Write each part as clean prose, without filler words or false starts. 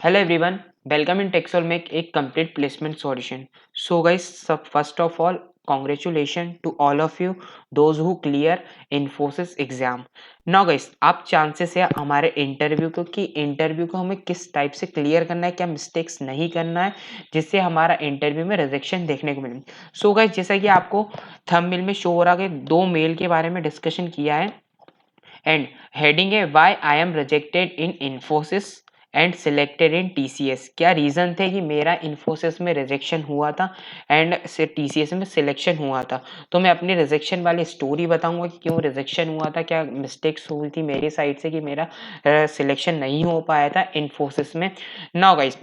Hello everyone, welcome in Texel Make a complete placement solution. So guys, first of all, congratulations to all of you, those who clear Infosys exam. Now guys, आप chances है हमारे interview को कि interview को हमें किस type से clear करना है, क्या मिस्टेक्स नहीं करना है, जिससे हमारा इंटरव्यू में रिजेक्शन देखने को मिले। सो गाइस, जैसा कि आपको थंबनेल में शो हो रहा है, दो मेल के बारे में डिस्कशन किया है एंड हेडिंग है why I am rejected in Infosys and selected in TCS. क्या रीज़न थे कि मेरा इन्फोसिस में रिजेक्शन हुआ था एंड टीसीएस में सिलेक्शन हुआ था। तो मैं अपनी रिजेक्शन वाली स्टोरी बताऊंगा कि क्यों रिजेक्शन हुआ था, क्या मिस्टेक्स हुई थी मेरी साइड से कि मेरा सिलेक्शन नहीं हो पाया था इन्फोसिस में। नाउ गाइस,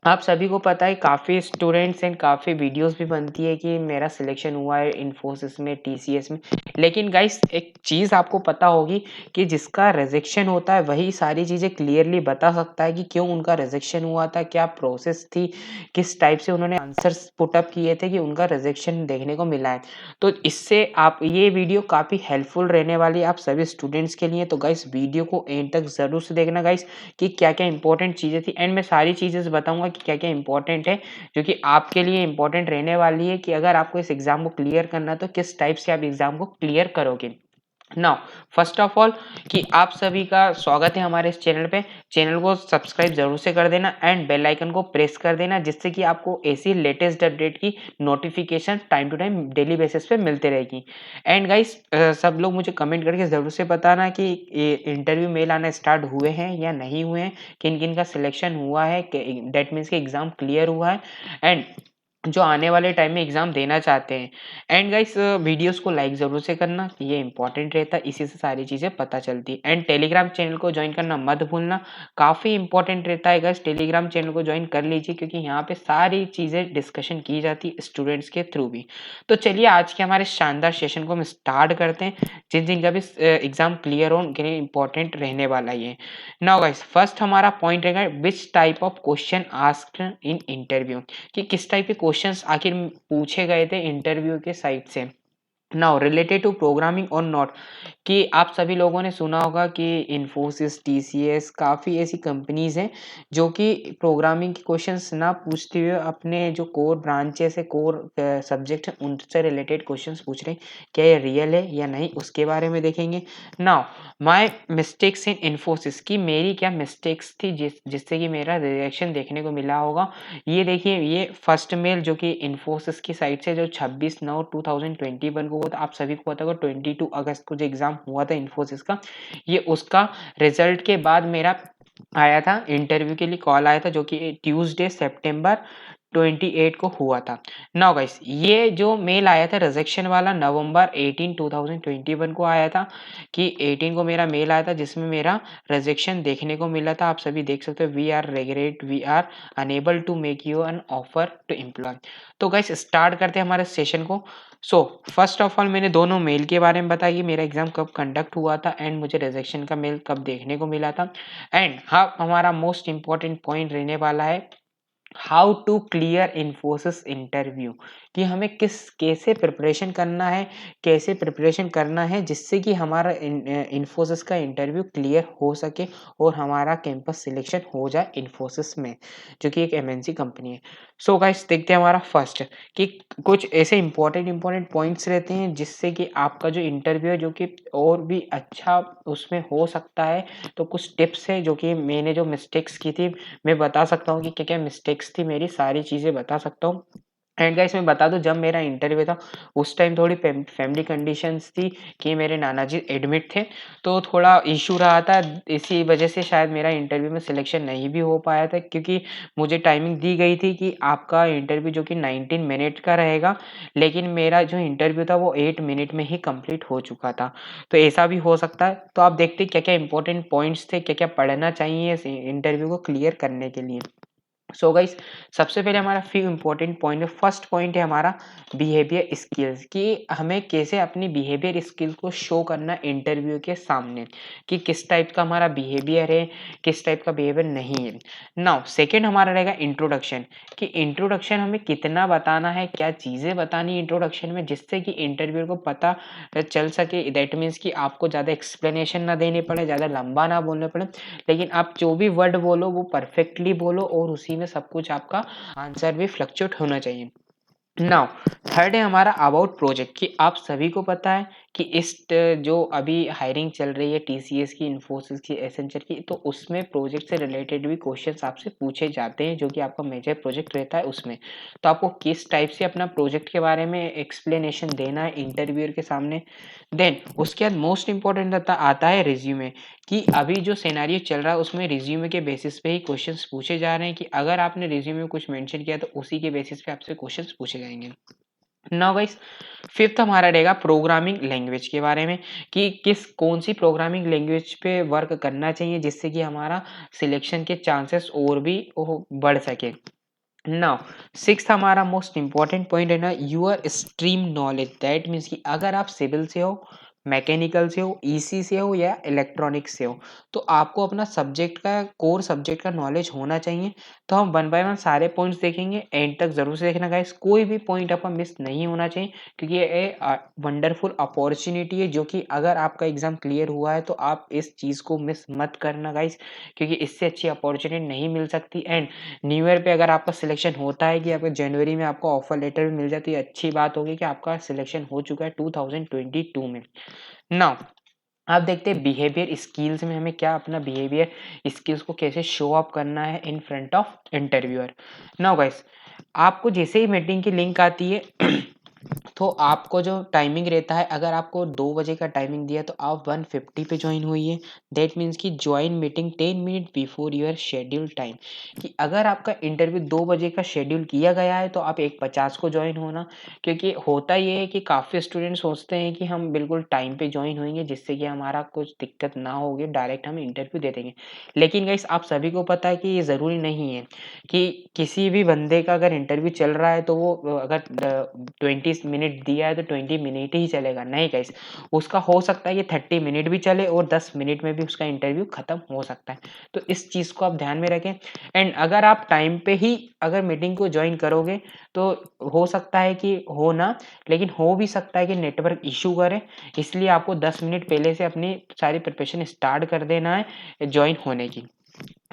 आप सभी को पता है काफ़ी स्टूडेंट्स एंड काफ़ी वीडियोस भी बनती है कि मेरा सिलेक्शन हुआ है इन्फोसिस में, टीसीएस में। लेकिन गाइस, एक चीज़ आपको पता होगी कि जिसका रिजेक्शन होता है वही सारी चीज़ें क्लियरली बता सकता है कि क्यों उनका रिजेक्शन हुआ था, क्या प्रोसेस थी, किस टाइप से उन्होंने आंसर्स पुटअप किए थे कि उनका रिजेक्शन देखने को मिला है। तो इससे आप ये वीडियो काफ़ी हेल्पफुल रहने वाली है आप सभी स्टूडेंट्स के लिए। तो गाइस, वीडियो को एंड तक ज़रूर से देखना गाइस कि क्या क्या इंपॉर्टेंट चीज़ें थी एंड मैं सारी चीज़ें बताऊंगा कि क्या क्या इंपॉर्टेंट है जो कि आपके लिए इंपॉर्टेंट रहने वाली है कि अगर आपको इस एग्ज़ाम को क्लियर करना है तो किस टाइप से आप एग्ज़ाम को क्लियर करोगे। नाउ फर्स्ट ऑफ ऑल कि आप सभी का स्वागत है हमारे इस चैनल पे। चैनल को सब्सक्राइब जरूर से कर देना एंड बेल आइकन को प्रेस कर देना, जिससे कि आपको ऐसी लेटेस्ट अपडेट की notification time to time daily basis पे मिलते रहेगी। एंड गाइस, सब लोग मुझे कमेंट करके ज़रूर से बताना कि ये इंटरव्यू मेल आना स्टार्ट हुए हैं या नहीं हुए हैं, किन किन का सिलेक्शन हुआ है, दैट मीन्स कि एग्ज़ाम क्लियर हुआ है एंड जो आने वाले टाइम में एग्ज़ाम देना चाहते हैं। एंड गाइस, वीडियोस को लाइक ज़रूर से करना, ये इंपॉर्टेंट रहता है, इसी से सारी चीज़ें पता चलती है। एंड टेलीग्राम चैनल को ज्वाइन करना मत भूलना, काफ़ी इंपॉर्टेंट रहता है गाइस। टेलीग्राम चैनल को ज्वाइन कर लीजिए क्योंकि यहाँ पे सारी चीज़ें डिस्कशन की जाती है स्टूडेंट्स के थ्रू भी। तो चलिए आज के हमारे शानदार सेशन को हम स्टार्ट करते हैं। जिन जिनका भी एग्ज़ाम क्लियर हो उनके लिए इंपॉर्टेंट रहने वाला ये। नाउ गाइस, फर्स्ट हमारा पॉइंट रहेगा which type of question asked in interview, कि किस टाइप के क्वेश्चंस आखिर पूछे गए थे इंटरव्यू के साइड से। नाउ रिलेटेड टू प्रोग्रामिंग और नॉट, कि आप सभी लोगों ने सुना होगा कि इन्फोसिस, टीसीएस, काफ़ी ऐसी कंपनीज हैं जो कि प्रोग्रामिंग के क्वेश्चंस ना पूछते हुए अपने जो कोर ब्रांचेस है, कोर सब्जेक्ट है, उनसे रिलेटेड क्वेश्चंस पूछ रहे हैं। क्या ये रियल है या नहीं, उसके बारे में देखेंगे। Now my mistakes in Infosys, की मेरी क्या मिस्टेक्स थी जिससे कि मेरा रिजेक्शन देखने को मिला होगा। ये देखिए, ये फर्स्ट मेल जो कि इन्फोसिस की साइड से जो 26/9/2021 को हुआ था, आप सभी को पता होगा 22 अगस्त को जो एग्ज़ाम हुआ था इन्फोसिस का, ये उसका रिजल्ट के बाद मेरा आया था, इंटरव्यू के लिए कॉल आया था जो कि ट्यूसडे सितंबर 28 को हुआ था। नाउ गाइस, ये जो मेल आया था रिजेक्शन वाला नवंबर 18 2021 को आया था, कि 18 को मेरा मेल आया था जिसमें मेरा रिजेक्शन देखने को मिला था। आप सभी देख सकते हो, we are regret, we are unable to make you an offer to employ. तो गाइस, स्टार्ट करते हैं हमारे सेशन को। सो फर्स्ट ऑफ ऑल मैंने दोनों मेल के बारे में बताया कि मेरा एग्जाम कब कंडक्ट हुआ था एंड मुझे रिजेक्शन का मेल कब देखने को मिला था। एंड हाँ, हमारा मोस्ट इंपॉर्टेंट पॉइंट रहने वाला है how to clear Infosys interview, कि हमें कैसे प्रिपरेशन करना है, कैसे प्रिपरेशन करना है जिससे कि हमारा इन्फोसिस का इंटरव्यू क्लियर हो सके और हमारा कैंपस सिलेक्शन हो जाए इन्फोसिस में, जो कि एक एमएनसी कंपनी है। सो गाइस, देखते हैं हमारा फर्स्ट कि कुछ ऐसे इंपॉर्टेंट पॉइंट्स रहते हैं जिससे कि आपका जो इंटरव्यू है जो कि और भी अच्छा उसमें हो सकता है। तो कुछ टिप्स है जो कि मैंने जो मिस्टेक्स की थी मैं बता सकता हूँ कि क्या-क्या मिस्टेक्स थी मेरी, सारी चीज़ें बता सकता हूँ। एंड गाइस, मैं बता दूँ, जब मेरा इंटरव्यू था उस टाइम थोड़ी फैमिली कंडीशंस थी कि मेरे नाना जी एडमिट थे, तो थोड़ा इश्यू रहा था। इसी वजह से शायद मेरा इंटरव्यू में सिलेक्शन नहीं भी हो पाया था, क्योंकि मुझे टाइमिंग दी गई थी कि आपका इंटरव्यू जो कि 19 मिनट का रहेगा, लेकिन मेरा जो इंटरव्यू था वो 8 मिनट में ही कंप्लीट हो चुका था। तो ऐसा भी हो सकता है। तो आप देखते हैं क्या-क्या इंपॉर्टेंट पॉइंट्स थे, क्या-क्या पढ़ना चाहिए इस इंटरव्यू को क्लियर करने के लिए। सो गाइस, सबसे पहले हमारा फ्यू इंपॉर्टेंट पॉइंट है। फर्स्ट पॉइंट है हमारा बिहेवियर स्किल्स, कि हमें कैसे अपनी बिहेवियर स्किल को शो करना इंटरव्यू के सामने, कि किस टाइप का हमारा बिहेवियर है, किस टाइप का बिहेवियर नहीं है। नाउ सेकंड हमारा रहेगा इंट्रोडक्शन, कि इंट्रोडक्शन हमें कितना बताना है, क्या चीज़ें बतानी है इंट्रोडक्शन में, जिससे कि इंटरव्यू को पता चल सके। दैट मीन्स कि आपको ज़्यादा एक्सप्लेनेशन ना देने पड़े, ज़्यादा लंबा ना बोलने पड़े, लेकिन आप जो भी वर्ड बोलो वो परफेक्टली बोलो, और उसी में सब कुछ आपका आंसर भी फ्लक्चुएट होना चाहिए। नाउ थर्ड है हमारा अबाउट प्रोजेक्ट, कि आप सभी को पता है कि जो अभी हायरिंग चल रही है टीसीएस की, इन्फोसिस की, एसेंचर की, तो उसमें प्रोजेक्ट से रिलेटेड भी क्वेश्चंस आपसे पूछे जाते हैं, जो कि आपका मेजर प्रोजेक्ट रहता है उसमें। तो आपको किस टाइप से अपना प्रोजेक्ट के बारे में एक्सप्लेनेशन देना है इंटरव्यूअर के सामने। देन उसके बाद मोस्ट इंपॉर्टेंट आता है रिज्यूमे, कि अभी जो सिनेरियो चल रहा है उसमें रिज्यूमे के बेसिस पे ही क्वेश्चंस पूछे जा रहे हैं, कि अगर आपने रिज्यूमे में कुछ मेंशन किया तो उसी के बेसिस पे आपसे क्वेश्चंस पूछे जाएंगे। नाउ गाइस, फिफ्थ हमारा रहेगा प्रोग्रामिंग लैंग्वेज के बारे में, कि कौन सी प्रोग्रामिंग लैंग्वेज पे वर्क करना चाहिए, जिससे कि हमारा सिलेक्शन के चांसेस और भी बढ़ सके। नाउ सिक्स्थ हमारा मोस्ट इंपॉर्टेंट पॉइंट है ना, your stream knowledge. That means कि अगर आप सिविल से हो, मैकेनिकल से हो, ईसी से हो या इलेक्ट्रॉनिक्स से हो, तो आपको अपना सब्जेक्ट का, कोर सब्जेक्ट का नॉलेज होना चाहिए। तो हम वन बाय वन सारे पॉइंट्स देखेंगे, एंड तक जरूर से देखना गाइस, कोई भी पॉइंट आपका मिस नहीं होना चाहिए, क्योंकि ये वंडरफुल अपॉर्चुनिटी है, जो कि अगर आपका एग्जाम क्लियर हुआ है तो आप इस चीज़ को मिस मत करना गाइस, क्योंकि इससे अच्छी अपॉर्चुनिटी नहीं मिल सकती। एंड न्यू ईयर पे अगर आपका सिलेक्शन होता है, कि आपको जनवरी में आपको ऑफर लेटर भी मिल जाए, तो ये अच्छी बात होगी कि आपका सिलेक्शन हो चुका है 2022 में। नाउ आप देखते हैं बिहेवियर स्किल्स में हमें क्या अपना बिहेवियर स्किल्स को कैसे शो अप करना है in front of interviewer. Now guys, आपको जैसे ही मीटिंग की लिंक आती है तो आपको जो टाइमिंग रहता है, अगर आपको 2 बजे का टाइमिंग दिया तो आप 1:50 पे ज्वाइन होइए। दैट मीन्स कि join meeting 10 minute before your schedule time, कि अगर आपका इंटरव्यू 2 बजे का शेड्यूल किया गया है तो आप 1:50 को ज्वाइन होना, क्योंकि होता ये है कि काफ़ी स्टूडेंट सोचते हैं कि हम बिल्कुल टाइम पे ज्वाइन होंगे, जिससे कि हमारा कुछ दिक्कत ना होगी, डायरेक्ट हम इंटरव्यू दे देंगे। लेकिन गाइस, आप सभी को पता है कि ये ज़रूरी नहीं है, कि किसी भी बंदे का अगर इंटरव्यू चल रहा है तो वो अगर 20 मिनट दिया है तो 20 मिनट ही चलेगा, नहीं गाइस। उसका हो सकता है कि 30 मिनट भी चले और 10 मिनट में भी उसका इंटरव्यू खत्म हो सकता है। तो इस चीज़ को आप ध्यान में रखें। एंड अगर आप टाइम पे ही अगर मीटिंग को ज्वाइन करोगे तो हो सकता है कि हो ना, लेकिन हो भी सकता है कि नेटवर्क इशू करे, इसलिए आपको 10 मिनट पहले से अपनी सारी प्रिपरेशन स्टार्ट कर देना है ज्वाइन होने की।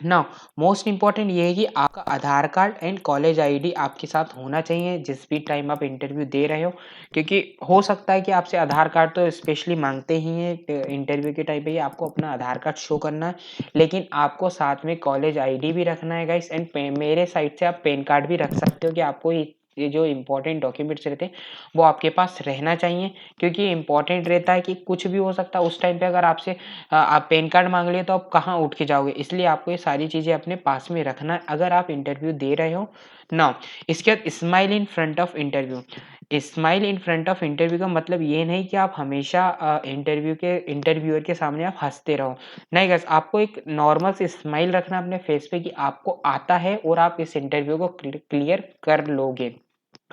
नाउ मोस्ट इंपॉर्टेंट ये है कि आपका आधार कार्ड एंड कॉलेज आईडी आपके साथ होना चाहिए जिस भी टाइम आप इंटरव्यू दे रहे हो, क्योंकि हो सकता है कि आपसे आधार कार्ड तो स्पेशली मांगते ही हैं इंटरव्यू के टाइम पे ही, आपको अपना आधार कार्ड शो करना है, लेकिन आपको साथ में कॉलेज आईडी भी रखना है गाइस। एंड मेरे साइड से आप पैन कार्ड भी रख सकते हो, कि आपको ये जो इंपॉर्टेंट डॉक्यूमेंट्स रहते हैं वो आपके पास रहना चाहिए, क्योंकि इंपॉर्टेंट रहता है कि कुछ भी हो सकता है उस टाइम पे। अगर आपसे आप पैन कार्ड मांग लिए तो आप कहाँ उठ के जाओगे, इसलिए आपको ये सारी चीज़ें अपने पास में रखना है अगर आप इंटरव्यू दे रहे हो। नाउ इसके बाद smile in front of interview. Smile in front of interview का मतलब ये नहीं कि आप हमेशा इंटरव्यूअर के सामने आप हंसते रहो, नहीं गाइस, आपको एक नॉर्मल सी स्माइल रखना अपने फेस पे, कि आपको आता है और आप इस इंटरव्यू को क्लियर कर लोगे।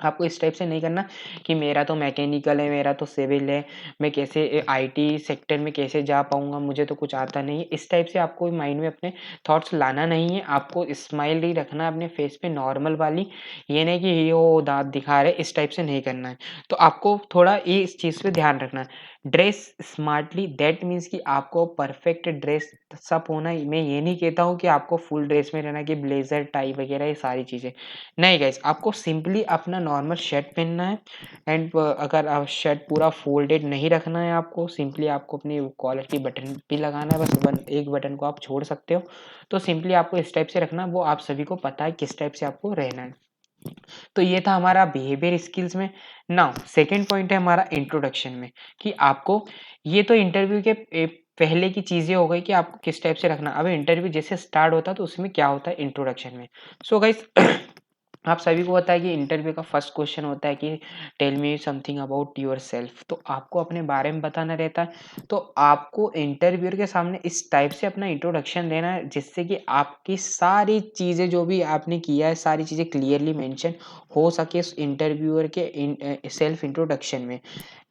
आपको इस टाइप से नहीं करना कि मेरा तो मैकेनिकल है, मेरा तो सिविल है, मैं कैसे आईटी सेक्टर में कैसे जा पाऊँगा, मुझे तो कुछ आता नहीं है। इस टाइप से आपको माइंड में अपने थॉट्स लाना नहीं है, आपको स्माइल ही रखना है अपने फेस पे नॉर्मल वाली, ये नहीं कि ये वो दाँत दिखा रहे, इस टाइप से नहीं करना है। तो आपको थोड़ा ये इस चीज़ पे ध्यान रखना है। ड्रेस स्मार्टली, दैट मीन्स कि आपको परफेक्ट ड्रेस सब होना, मैं ये नहीं कहता हूँ कि आपको फुल ड्रेस में रहना, कि ब्लेज़र, टाई वगैरह ये सारी चीज़ें। नहीं गाइस, आपको सिंपली अपना नॉर्मल शर्ट पहनना है। एंड अगर आप शर्ट पूरा फोल्डेड नहीं रखना है, आपको सिंपली आपको अपनी कॉलर की बटन भी लगाना है, बस एक बटन को आप छोड़ सकते हो। तो सिंपली आपको इस टाइप से रखना, वो आप सभी को पता है किस टाइप से आपको रहना है। तो ये था हमारा बिहेवियर स्किल्स में। नाउ सेकेंड पॉइंट है हमारा इंट्रोडक्शन में, कि आपको ये तो इंटरव्यू के पहले की चीज़ें हो गई कि आपको किस टाइप से रखना। अब इंटरव्यू जैसे स्टार्ट होता है तो उसमें क्या होता है इंट्रोडक्शन में। सो गाइस आप सभी को पता है कि इंटरव्यू का फर्स्ट क्वेश्चन होता है कि tell me something about yourself. तो आपको अपने बारे में बताना रहता है। तो आपको इंटरव्यूअर के सामने इस टाइप से अपना इंट्रोडक्शन देना है जिससे कि आपकी सारी चीज़ें जो भी आपने किया है सारी चीज़ें क्लियरली मेंशन हो सके उस इंटरव्यूअर के सेल्फ इंट्रोडक्शन में।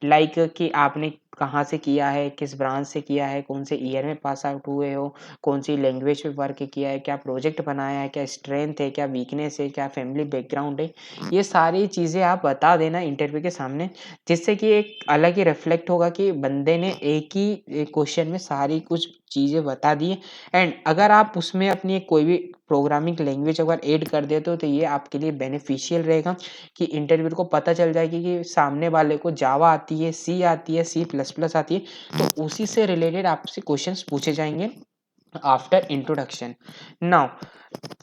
लाइक कि आपने कहाँ से किया है, किस ब्रांच से किया है, कौन से ईयर में पास आउट हुए हो, कौन सी लैंग्वेज पे वर्क किया है, क्या प्रोजेक्ट बनाया है, क्या स्ट्रेंथ है, क्या वीकनेस है, क्या फैमिली बैकग्राउंड है। ये सारी चीज़ें आप बता देना इंटरव्यू के सामने, जिससे कि एक अलग ही रिफ्लेक्ट होगा कि बंदे ने एक ही क्वेश्चन में सारी कुछ चीज़ें बता दी है। एंड अगर आप उसमें अपनी कोई भी प्रोग्रामिंग लैंग्वेज अगर ऐड कर देते हो तो ये आपके लिए बेनिफिशियल रहेगा कि इंटरव्यूअर को पता चल जाएगी कि सामने वाले को जावा आती है, सी आती है, सी प्लस प्लस आती है। तो उसी से रिलेटेड आपसे क्वेश्चंस पूछे जाएंगे after introduction. Now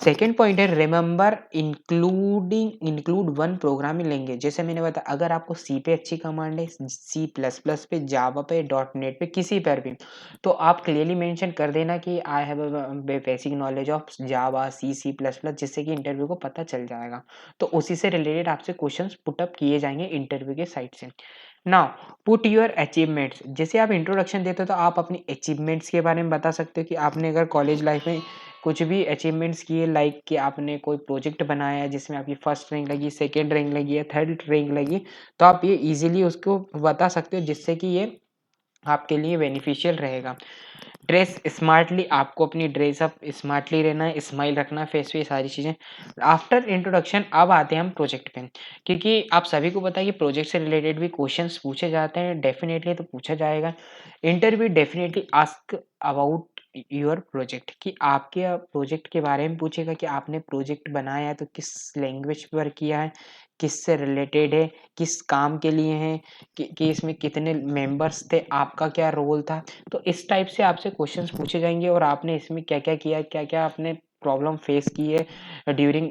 second point है remember include one programming language. जैसे मैंने बताया अगर आपको सी पे अच्छी कमांड है, सी प्लस प्लस पे, जावा पे, डॉट नेट पे, किसी पर भी, तो आप क्लियरली मेंशन कर देना कि I have basic knowledge of Java, C, C plus plus, जिससे कि इंटरव्यू को पता चल जाएगा। तो उसी से रिलेटेड आपसे क्वेश्चन पुटअप किए जाएंगे इंटरव्यू के साइड से। Now put your achievements. जैसे आप इंट्रोडक्शन देते हो तो आप अपनी अचीवमेंट्स के बारे में बता सकते हो कि आपने अगर कॉलेज लाइफ में कुछ भी अचीवमेंट्स किए, लाइक कि आपने कोई प्रोजेक्ट बनाया है जिसमें आपकी फर्स्ट रैंक लगी, सेकंड रैंक लगी है, थर्ड रैंक लगी, तो आप ये इजीली उसको बता सकते हो जिससे कि ये आपके लिए बेनिफिशियल रहेगा। ड्रेस स्मार्टली, आपको अपनी ड्रेस अप स्मार्टली रहना है, स्माइल रखना है फेस पे, सारी चीज़ें। आफ्टर इंट्रोडक्शन अब आते हैं हम प्रोजेक्ट पे, क्योंकि आप सभी को पता है कि प्रोजेक्ट से रिलेटेड भी क्वेश्चंस पूछे जाते हैं, डेफिनेटली तो पूछा जाएगा। Interview definitely ask about your project, कि आपके प्रोजेक्ट के बारे में पूछेगा कि आपने प्रोजेक्ट बनाया है तो किस लैंग्वेज पर किया है, किससे रिलेटेड है, किस काम के लिए है, कि इसमें कितने मेंबर्स थे, आपका क्या रोल था। तो इस टाइप से आपसे क्वेश्चंस पूछे जाएंगे और आपने इसमें क्या क्या किया, क्या क्या आपने प्रॉब्लम फेस की है ड्यूरिंग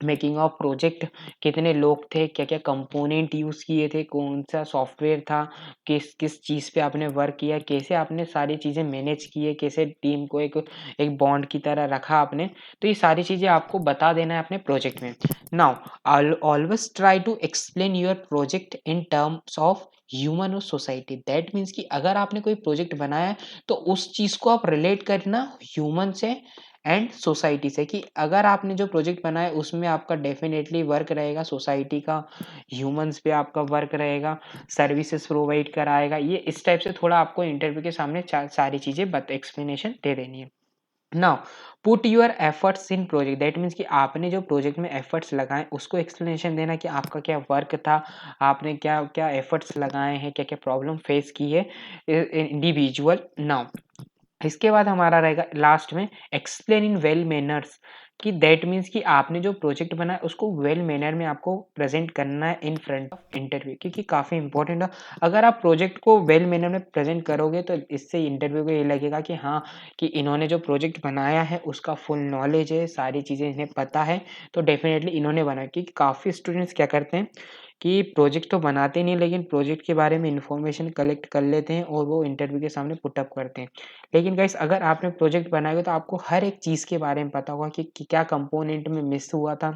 मेकिंग ऑफ प्रोजेक्ट, कितने लोग थे, क्या क्या कंपोनेंट यूज़ किए थे, कौन सा सॉफ्टवेयर था, किस किस चीज़ पे आपने वर्क किया, कैसे आपने सारी चीज़ें मैनेज की है, कैसे टीम को एक एक बॉन्ड की तरह रखा आपने। तो ये सारी चीज़ें आपको बता देना है अपने प्रोजेक्ट में। Now always try to explain your project in terms of human और सोसाइटी। दैट मीन्स कि अगर आपने कोई प्रोजेक्ट बनाया है तो उस चीज़ को आप रिलेट करना ह्यूमन से एंड सोसाइटी से, कि अगर आपने जो प्रोजेक्ट बनाया है उसमें आपका डेफिनेटली वर्क रहेगा सोसाइटी का, ह्यूमंस पे आपका वर्क रहेगा, सर्विसेज प्रोवाइड कराएगा। ये इस टाइप से थोड़ा आपको इंटरव्यू के सामने सारी चीज़ें एक्सप्लेनेशन दे देनी है। Now put your efforts in project. That means कि आपने जो प्रोजेक्ट में एफर्ट्स लगाए उसको एक्सप्लेनेशन देना कि आपका क्या वर्क था, आपने क्या क्या एफर्ट्स लगाए हैं, क्या क्या प्रॉब्लम फेस की है इंडिविजुअल। नाउ इसके बाद हमारा रहेगा लास्ट में एक्सप्लेन इन वेल मैनर्स, कि दैट मीन्स कि आपने जो प्रोजेक्ट बनाया उसको वेल मैनर में आपको प्रेजेंट करना है इन फ्रंट ऑफ इंटरव्यू, क्योंकि काफ़ी इंपॉर्टेंट है। अगर आप प्रोजेक्ट को वेल मैनर में प्रेजेंट करोगे तो इससे इंटरव्यू को ये लगेगा कि हाँ, कि इन्होंने जो प्रोजेक्ट बनाया है उसका फुल नॉलेज है, सारी चीज़ें इन्हें पता है, तो डेफिनेटली इन्होंने बनाया। क्योंकि काफ़ी स्टूडेंट्स क्या करते हैं कि प्रोजेक्ट तो बनाते नहीं लेकिन प्रोजेक्ट के बारे में इंफॉर्मेशन कलेक्ट कर लेते हैं और वो इंटरव्यू के सामने पुटअप करते हैं। लेकिन गाइस अगर आपने प्रोजेक्ट बनाया तो आपको हर एक चीज़ के बारे में पता होगा कि क्या कंपोनेंट में मिस हुआ था,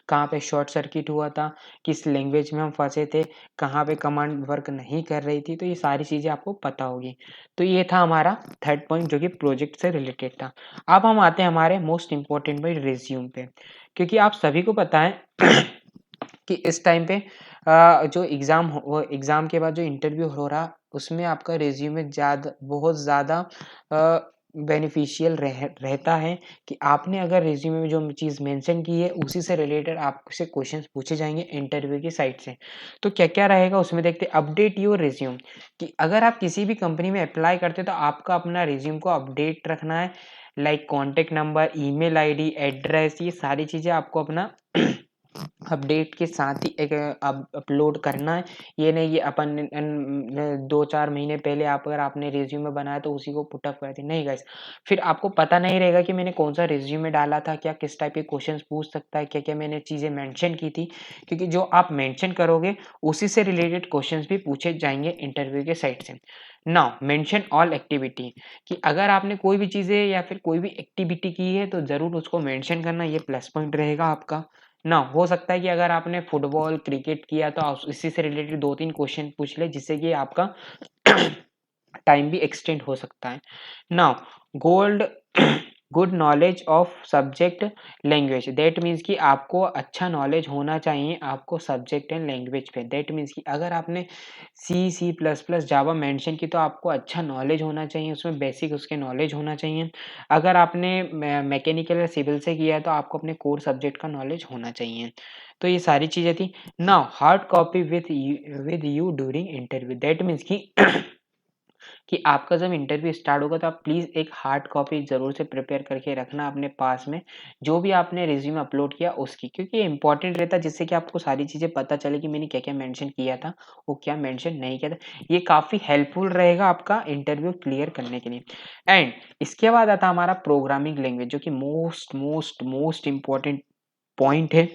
कहाँ पे शॉर्ट सर्किट हुआ था, किस लैंग्वेज में हम फँसे थे, कहाँ पे कमांड वर्क नहीं कर रही थी, तो ये सारी चीज़ें आपको पता होगी। तो ये था हमारा थर्ड पॉइंट जो कि प्रोजेक्ट से रिलेटेड था। अब हम आते हैं हमारे मोस्ट इम्पोर्टेंट भाई रिज्यूम पे, क्योंकि आप सभी को पता है कि इस टाइम पे जो एग्ज़ाम के बाद जो इंटरव्यू हो रहा उसमें आपका रिज्यूमे बहुत ज़्यादा बेनिफिशियल रहता है, कि आपने अगर रिज्यूमे में जो चीज़ मेंशन की है उसी से रिलेटेड आपसे क्वेश्चंस पूछे जाएंगे इंटरव्यू की साइड से। तो क्या क्या रहेगा उसमें देखते हैं। अपडेट योर रिज्यूम, कि अगर आप किसी भी कंपनी में अप्लाई करते तो आपका अपना रिज्यूम को अपडेट रखना है, like contact number, email ID, address, ये सारी चीज़ें आपको अपना अपडेट के साथ ही एक अपलोड करना है। ये नहीं कि अपन 2-4 महीने पहले आप अगर आपने रिज्यूमे बनाया तो उसी को पुटअप कर दिया, नहीं गाइस। फिर आपको पता नहीं रहेगा कि मैंने कौन सा रिज्यूमे डाला था, क्या किस टाइप के क्वेश्चंस पूछ सकता है, क्या क्या मैंने चीज़ें मेंशन की थी, क्योंकि जो आप मेंशन करोगे उसी से रिलेटेड क्वेश्चंस भी पूछे जाएंगे इंटरव्यू के साइड से। नाउ मेंशन ऑल एक्टिविटी, कि अगर आपने कोई भी चीज़ें या फिर कोई भी एक्टिविटी की है तो ज़रूर उसको मेंशन करना, ये प्लस पॉइंट रहेगा आपका। ना हो सकता है कि अगर आपने फुटबॉल क्रिकेट किया तो इसी से रिलेटेड 2-3 क्वेश्चन पूछ ले, जिससे कि आपका टाइम भी एक्सटेंड हो सकता है। Now gold good knowledge of subject language, that means कि आपको अच्छा नॉलेज होना चाहिए आपको सब्जेक्ट एंड लैंग्वेज पे। दैट मीन्स कि अगर आपने C plus plus Java mention की तो आपको अच्छा नॉलेज होना चाहिए, उसमें बेसिक उसके नॉलेज होना चाहिए। अगर आपने मैकेनिकल या सिविल से किया है तो आपको अपने कोर सब्जेक्ट का नॉलेज होना चाहिए। तो ये सारी चीज़ें थी। Now hard copy with you during interview, that means कि आपका जब इंटरव्यू स्टार्ट होगा तो आप प्लीज़ एक हार्ड कॉपी ज़रूर से प्रिपेयर करके रखना अपने पास में, जो भी आपने रिज्यूम अपलोड किया उसकी, क्योंकि ये इंपॉर्टेंट रहता है, जिससे कि आपको सारी चीज़ें पता चले कि मैंने क्या-क्या मेंशन किया था, वो क्या मेंशन नहीं किया था। ये काफ़ी हेल्पफुल रहेगा आपका इंटरव्यू क्लियर करने के लिए। एंड इसके बाद आता है हमारा प्रोग्रामिंग लैंग्वेज, जो कि most most most important point है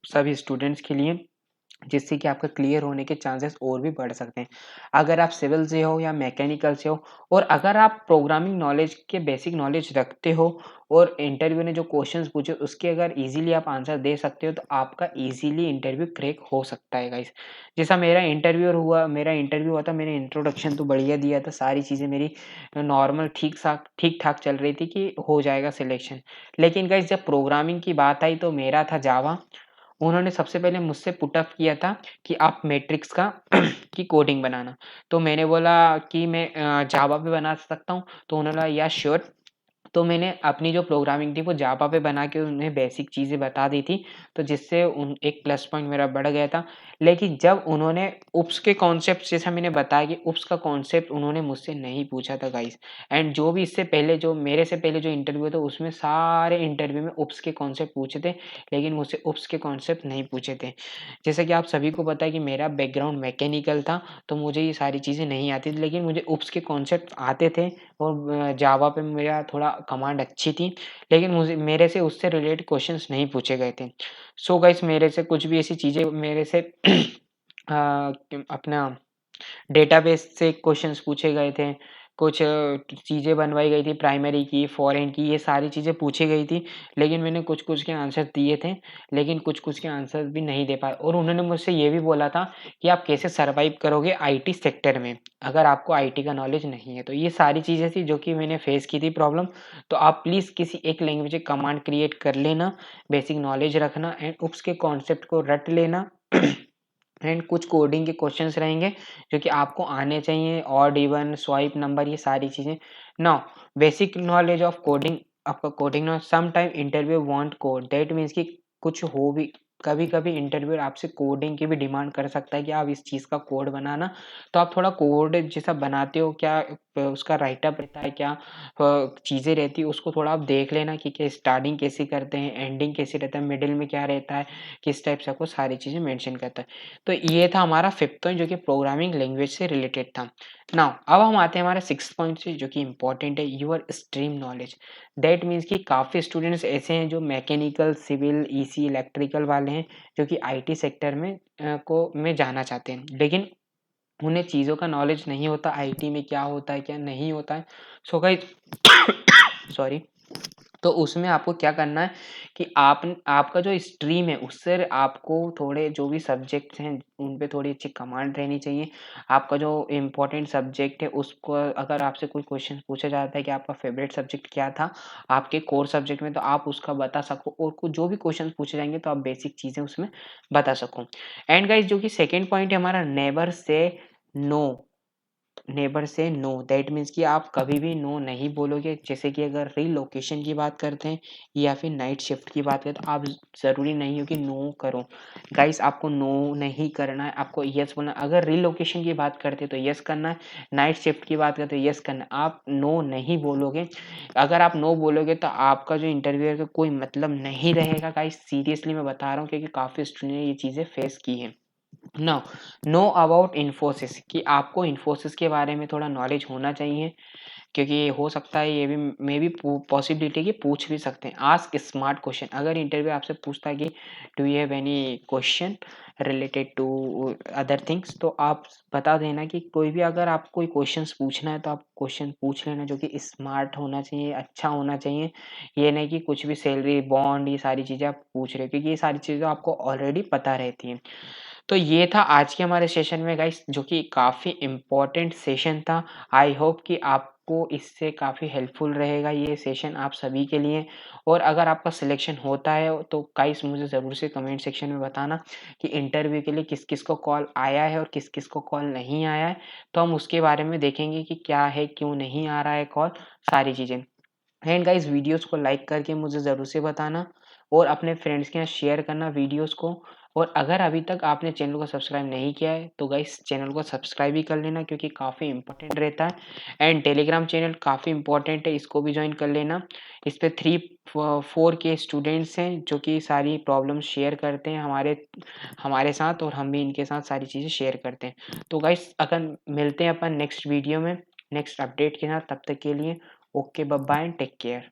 सभी स्टूडेंट्स के लिए, जिससे कि आपका क्लियर होने के चांसेस और भी बढ़ सकते हैं। अगर आप सिविल से हो या मैकेनिकल से हो, और अगर आप प्रोग्रामिंग नॉलेज के बेसिक नॉलेज रखते हो और इंटरव्यू ने जो क्वेश्चंस पूछे उसके अगर इजीली आप आंसर दे सकते हो तो आपका इजीली इंटरव्यू क्रैक हो सकता है गाइस। जैसा मेरा इंटरव्यू हुआ था, मैंने इंट्रोडक्शन तो बढ़िया दिया था, सारी चीज़ें मेरी नॉर्मल ठीक ठाक चल रही थी कि हो जाएगा सिलेक्शन। लेकिन गाइस जब प्रोग्रामिंग की बात आई तो मेरा था जावा। उन्होंने सबसे पहले मुझसे पुट अप किया था कि आप मैट्रिक्स का की कोडिंग बनाना। तो मैंने बोला कि मैं जावा पे बना सकता हूँ, तो उन्होंने बोला या श्योर। तो मैंने अपनी जो प्रोग्रामिंग थी वो जावा पे बना के उन्हें बेसिक चीज़ें बता दी थी, तो जिससे उन एक प्लस पॉइंट मेरा बढ़ गया था। लेकिन जब उन्होंने उप्स के कॉन्सेप्ट, जैसा मैंने बताया कि उप्स का कॉन्सेप्ट उन्होंने मुझसे नहीं पूछा था गाइस। एंड जो भी इससे पहले जो मेरे से पहले जो इंटरव्यू था उसमें सारे इंटरव्यू में उप्स के कॉन्सेप्ट पूछे थे, लेकिन मुझसे उप्स के कॉन्सेप्ट नहीं पूछे थे। जैसा कि आप सभी को पता है कि मेरा बैकग्राउंड मैकेनिकल था, तो मुझे ये सारी चीज़ें नहीं आती थी, लेकिन मुझे उप्स के कॉन्सेप्ट आते थे और जावा पे मेरा थोड़ा कमांड अच्छी थी, लेकिन मुझे मेरे से उससे रिलेटेड क्वेश्चंस नहीं पूछे गए थे। सो गाइस मेरे से कुछ भी ऐसी चीज़ें मेरे से अपना डेटाबेस से क्वेश्चंस पूछे गए थे, कुछ चीज़ें बनवाई गई थी प्राइमरी की, फॉरेन की, ये सारी चीज़ें पूछी गई थी, लेकिन मैंने कुछ-कुछ के आंसर दिए थे, लेकिन कुछ-कुछ के आंसर भी नहीं दे पाए, और उन्होंने मुझसे ये भी बोला था कि आप कैसे सर्वाइव करोगे आईटी सेक्टर में, अगर आपको आईटी का नॉलेज नहीं है। तो ये सारी चीज़ें थी जो कि मैंने फेस की थी प्रॉब्लम। तो आप प्लीज़ किसी एक लैंग्वेज में कमांड क्रिएट कर लेना, बेसिक नॉलेज रखना एंड उसके कॉन्सेप्ट को रट लेना। एंड कुछ कोडिंग के क्वेश्चंस रहेंगे जो कि आपको आने चाहिए, ऑड इवन स्वाइप नंबर, ये सारी चीज़ें। Now basic knowledge of coding, आपका कोडिंग ना some time interview want code, that means कि कुछ हो भी कभी-कभी इंटरव्यू आपसे कोडिंग की भी डिमांड कर सकता है कि आप इस चीज़ का कोड बनाना। तो आप थोड़ा कोड जैसा बनाते हो क्या, उसका राइटअप रहता है क्या, चीज़ें रहती है उसको थोड़ा आप देख लेना कि स्टार्टिंग कैसे करते हैं, एंडिंग कैसे रहता है, मिडिल में क्या रहता है, किस टाइप से आपको सारी चीज़ें मेंशन करता है। तो ये था हमारा 5th पॉइंट जो कि प्रोग्रामिंग लैंग्वेज से रिलेटेड था। नाउ अब हम आते हैं हमारे 6th पॉइंट से जो कि इम्पोर्टेंट है, your stream knowledge. That means कि काफ़ी स्टूडेंट्स ऐसे हैं जो मैकेनिकल, सिविल, ईसी, इलेक्ट्रिकल वाले हैं जो कि आईटी सेक्टर में जाना चाहते हैं। लेकिन उन्हें चीज़ों का नॉलेज नहीं होता आईटी में क्या होता है, क्या नहीं होता है। So guys sorry. तो उसमें आपको क्या करना है कि आपका जो स्ट्रीम है उससे आपको थोड़े जो भी सब्जेक्ट्स हैं उन पे थोड़ी अच्छी कमांड रहनी चाहिए। आपका जो इम्पोर्टेंट सब्जेक्ट है उसको अगर आपसे कोई क्वेश्चन पूछा जाता है कि आपका फेवरेट सब्जेक्ट क्या था आपके कोर सब्जेक्ट में, तो आप उसका बता सको, और कुछ जो भी क्वेश्चन पूछे जाएंगे तो आप बेसिक चीज़ें उसमें बता सको। एंड गाइस जो कि सेकेंड पॉइंट है हमारा, नेवर से नो। नेबर से नो, दैट मीन्स कि आप कभी भी नो नहीं बोलोगे। जैसे कि अगर रीलोकेशन की बात करते हैं या फिर नाइट शिफ्ट की बात करें तो आप ज़रूरी नहीं हो कि नो करो। गाइस आपको नो नहीं करना है, आपको यस बोलना है। अगर रीलोकेशन की बात करते हैं तो यस करना है, नाइट शिफ्ट की बात करते हैं यस करना है, आप नो नहीं बोलोगे। अगर आप नो बोलोगे तो आपका जो इंटरव्यू का कोई मतलब नहीं रहेगा गाइस, सीरियसली मैं बता रहा हूँ, क्योंकि काफ़ी स्टूडेंट ने ये चीज़ें फेस की हैं। नाउ नो अबाउट इन्फोसिस, कि आपको इन्फोसिस के बारे में थोड़ा नॉलेज होना चाहिए। क्योंकि हो सकता है ये भी मे भी पॉसिबिलिटी कि पूछ भी सकते हैं। आस्क स्मार्ट क्वेश्चन, अगर इंटरव्यू आपसे पूछता है कि do you have any question related to other things, तो आप बता देना कि कोई भी अगर आपको कोई क्वेश्चंस पूछना है तो आप क्वेश्चन पूछ लेना जो कि स्मार्ट होना चाहिए, अच्छा होना चाहिए। ये नहीं कि कुछ भी सैलरी, बॉन्ड, ये सारी चीज़ें आप पूछ रहे हो, क्योंकि ये सारी चीज़ें आपको ऑलरेडी पता रहती हैं। तो ये था आज के हमारे सेशन में गाइस, जो कि काफ़ी इम्पोर्टेंट सेशन था। आई होप कि आपको इससे काफ़ी हेल्पफुल रहेगा ये सेशन आप सभी के लिए। और अगर आपका सिलेक्शन होता है तो गाइस मुझे ज़रूर से कमेंट सेक्शन में बताना कि इंटरव्यू के लिए किस किस को कॉल आया है और किस किस को कॉल नहीं आया है। तो हम उसके बारे में देखेंगे कि क्या है, क्यों नहीं आ रहा है कॉल, सारी चीज़ें। एंड गाइस वीडियोस को लाइक करके मुझे ज़रूर से बताना और अपने फ्रेंड्स के साथ शेयर करना वीडियोस को। और अगर अभी तक आपने चैनल को सब्सक्राइब नहीं किया है तो गाइस चैनल को सब्सक्राइब भी कर लेना, क्योंकि काफ़ी इंपॉर्टेंट रहता है। एंड टेलीग्राम चैनल काफ़ी इंपॉर्टेंट है, इसको भी ज्वाइन कर लेना। इस पे 3-4 के स्टूडेंट्स हैं जो कि सारी प्रॉब्लम शेयर करते हैं हमारे हमारे साथ, और हम भी इनके साथ सारी चीज़ें शेयर करते हैं। तो गाइस अगर मिलते हैं अपन नेक्स्ट वीडियो में नेक्स्ट अपडेट के साथ, तब तक के लिए okay, bye bye, take care.